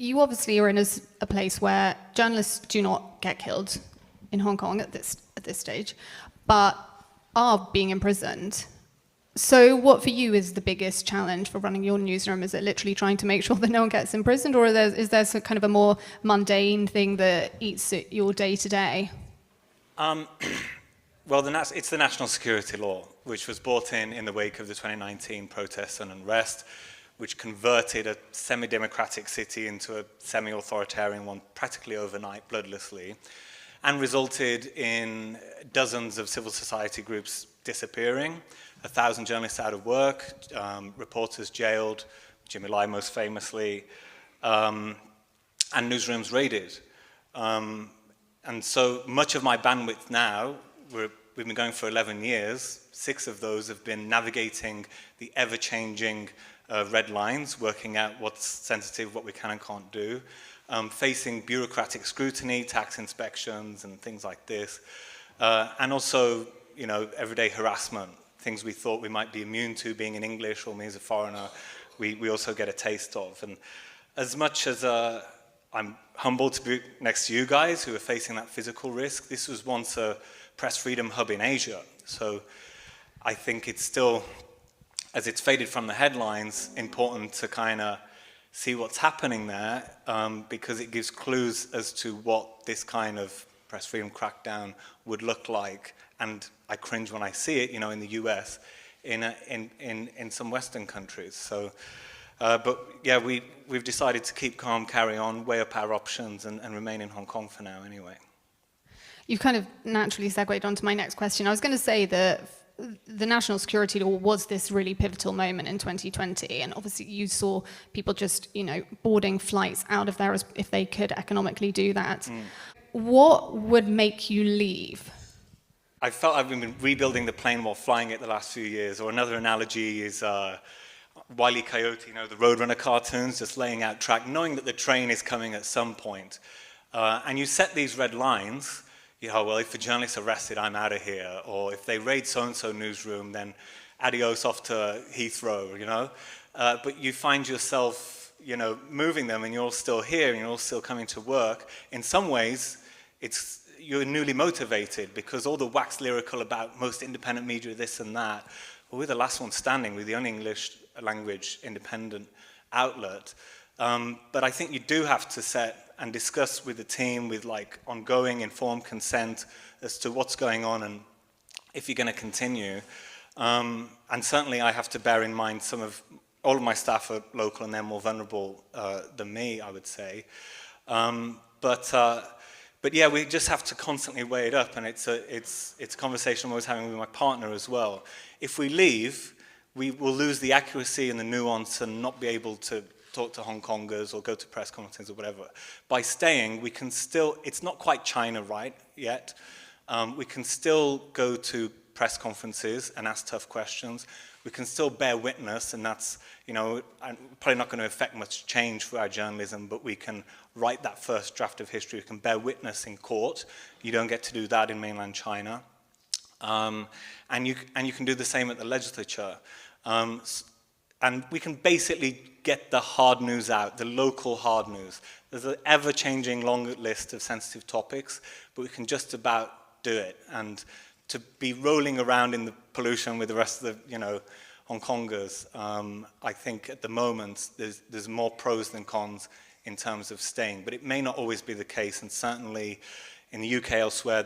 you obviously are in a place where journalists do not get killed in Hong Kong at this stage, but are being imprisoned. So what for you is the biggest challenge for running your newsroom? Is it literally trying to make sure that no one gets imprisoned, or is there some kind of a more mundane thing that eats at your day-to-day? Well, it's the national security law, which was brought in the wake of the 2019 protests and unrest, which converted a semi-democratic city into a semi-authoritarian one practically overnight, bloodlessly, and resulted in dozens of civil society groups disappearing, 1,000 journalists out of work, reporters jailed, Jimmy Lai most famously, and newsrooms raided. And so much of my bandwidth now, we've been going for 11 years, 6 of those have been navigating the ever-changing red lines, working out what's sensitive, what we can and can't do, facing bureaucratic scrutiny, tax inspections and things like this, and also, you know, everyday harassment, things we thought we might be immune to being in English or me as a foreigner, we also get a taste of. And as much as I'm humbled to be next to you guys who are facing that physical risk, this was once a press freedom hub in Asia. So I think it's still, as it's faded from the headlines, important to kind of see what's happening there, because it gives clues as to what this kind of press freedom crackdown would look like. And I cringe when I see it, you know, in the US, in some Western countries. So, but yeah, we've decided to keep calm, carry on, weigh up our options, and remain in Hong Kong for now anyway. You've kind of naturally segued onto my next question. I was going to say that the national security law was this really pivotal moment in 2020, and obviously you saw people just, you know, boarding flights out of there as if they could economically do that. What would make you leave? I felt I've been rebuilding the plane while flying it the last few years. Or another analogy is Wile E. Coyote, you know, the Roadrunner cartoons, just laying out track, knowing that the train is coming at some point. And you set these red lines, you know, well, if a journalist's arrested, I'm out of here. Or if they raid so-and-so newsroom, then adios off to Heathrow, you know. But you find yourself, you know, moving them and you're all still here and you're all still coming to work. In some ways, you're newly motivated because all the wax lyrical about most independent media, this and that, well, we're the last one standing, we're the only English language independent outlet. But I think you do have to set and discuss with the team with like ongoing informed consent as to what's going on and if you're going to continue. And certainly I have to bear in mind all of my staff are local and they're more vulnerable than me, I would say. But yeah, we just have to constantly weigh it up, and it's a conversation I'm always having with my partner as well. If we leave, we will lose the accuracy and the nuance and not be able to talk to Hong Kongers or go to press conferences or whatever. By staying, we can still, it's not quite China right yet, we can still go to press conferences and ask tough questions. We can still bear witness, and that's, you know, probably not going to affect much change for our journalism, but we can write that first draft of history. We can bear witness in court. You don't get to do that in mainland China. And you can do the same at the legislature. And we can basically get the hard news out, the local hard news. There's an ever-changing long list of sensitive topics, but we can just about do it. And to be rolling around in the pollution with the rest of the, you know, Hong Kongers, I think at the moment there's more pros than cons in terms of staying, but it may not always be the case, and certainly in the UK elsewhere,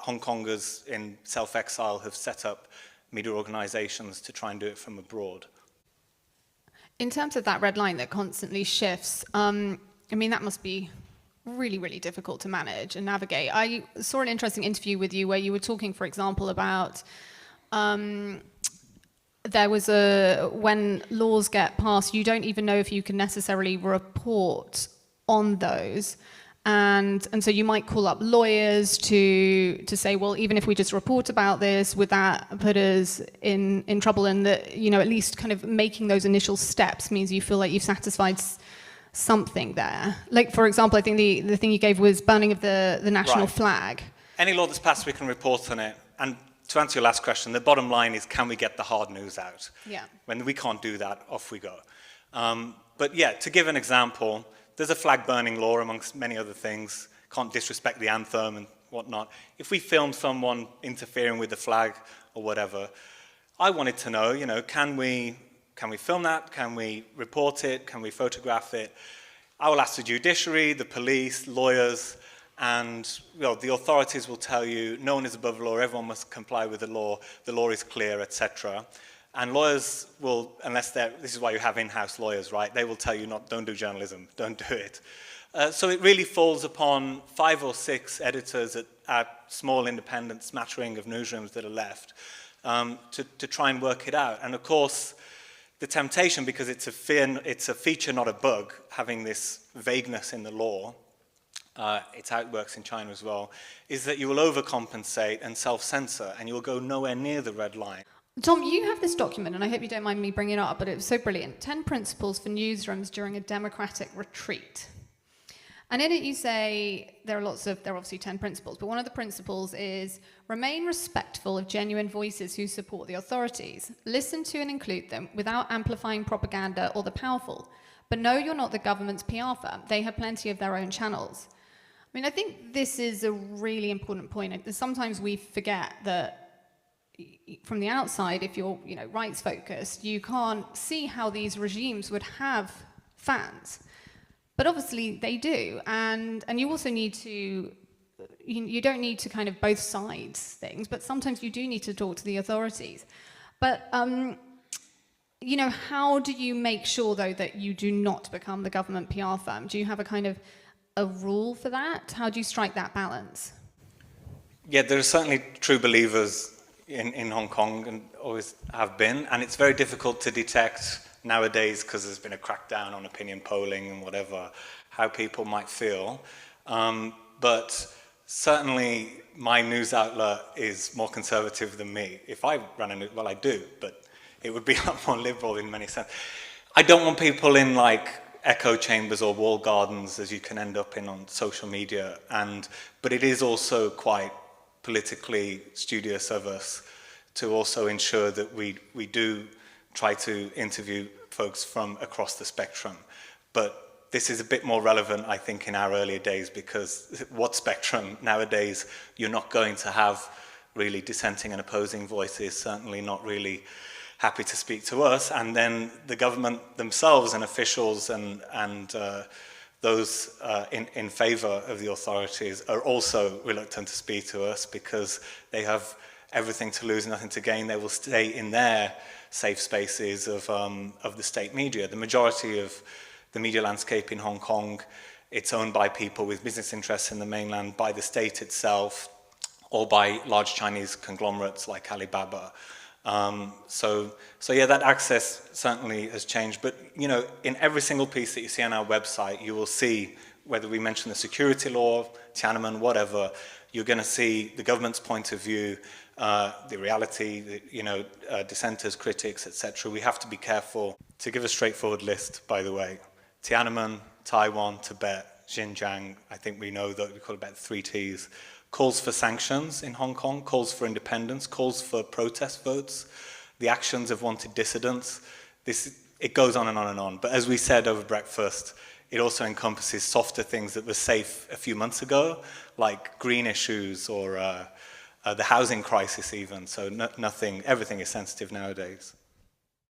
Hong Kongers in self-exile have set up media organizations to try and do it from abroad. In terms of that red line that constantly shifts, I mean, that must be really, really difficult to manage and navigate. I saw an interesting interview with you where you were talking, for example, about there was when laws get passed, you don't even know if you can necessarily report on those. And so you might call up lawyers to say, well, even if we just report about this, would that put us in trouble? And that, you know, at least kind of making those initial steps means you feel like you've satisfied something there. Like, for example, I think the thing you gave was burning of the national flag. Any law that's passed, we can report on it. And to answer your last question, the bottom line is, can we get the hard news out? Yeah. When we can't do that, off we go. But yeah, to give an example, there's a flag burning law amongst many other things. Can't disrespect the anthem and whatnot. If we filmed someone interfering with the flag or whatever, I wanted to know, you know, can we film that? Can we report it? Can we photograph it? I will ask the judiciary, the police, lawyers, and the authorities will tell you no one is above the law, everyone must comply with the law is clear, etc. And lawyers will, this is why you have in-house lawyers, right? They will tell you don't do journalism, don't do it. So it really falls upon 5 or 6 editors at small independent smattering of newsrooms that are left to try and work it out. And of course, the temptation, because it's a feature, not a bug, having this vagueness in the law, it's how it works in China as well, is that you will overcompensate and self-censor, and you will go nowhere near the red line. Tom, you have this document, and I hope you don't mind me bringing it up, but it was so brilliant. 10 principles for newsrooms during a democratic retreat. And in it you say there are obviously 10 principles, but one of the principles is remain respectful of genuine voices who support the authorities. Listen to and include them without amplifying propaganda or the powerful. But no, you're not the government's PR firm. They have plenty of their own channels. I mean, I think this is a really important point. Sometimes we forget that from the outside, if you're rights focused, you can't see how these regimes would have fans. But obviously they do, and you also need to, you don't need to kind of both sides things, but sometimes you do need to talk to the authorities. But, how do you make sure, though, that you do not become the government PR firm? Do you have a rule for that? How do you strike that balance? Yeah, there are certainly true believers in Hong Kong and always have been, and it's very difficult to detect nowadays, because there's been a crackdown on opinion polling and whatever, how people might feel. But certainly my news outlet is more conservative than me. If I ran a news, well, I do, but it would be a lot more liberal in many sense. I don't want people in echo chambers or wall gardens, as you can end up in on social media, but it is also quite politically studious of us to also ensure that we do try to interview folks from across the spectrum. But this is a bit more relevant, I think, in our earlier days, because what spectrum nowadays? You're not going to have really dissenting and opposing voices, certainly not really happy to speak to us, and then the government themselves and officials and those in favor of the authorities are also reluctant to speak to us because they have everything to lose, nothing to gain. They will stay in their safe spaces of the state media. The majority of the media landscape in Hong Kong, it's owned by people with business interests in the mainland, by the state itself, or by large Chinese conglomerates like Alibaba. So yeah, that access certainly has changed. But in every single piece that you see on our website, you will see, whether we mention the security law, Tiananmen, whatever, you're going to see the government's point of view, the reality, dissenters, critics, etc. We have to be careful. To give a straightforward list, by the way, Tiananmen, Taiwan, Tibet, Xinjiang, I think we know that we call it about 3 Ts. Calls for sanctions in Hong Kong, calls for independence, calls for protest votes, the actions of wanted dissidents. It goes on and on and on. But as we said over breakfast, it also encompasses softer things that were safe a few months ago, like green issues or the housing crisis even. So everything is sensitive nowadays.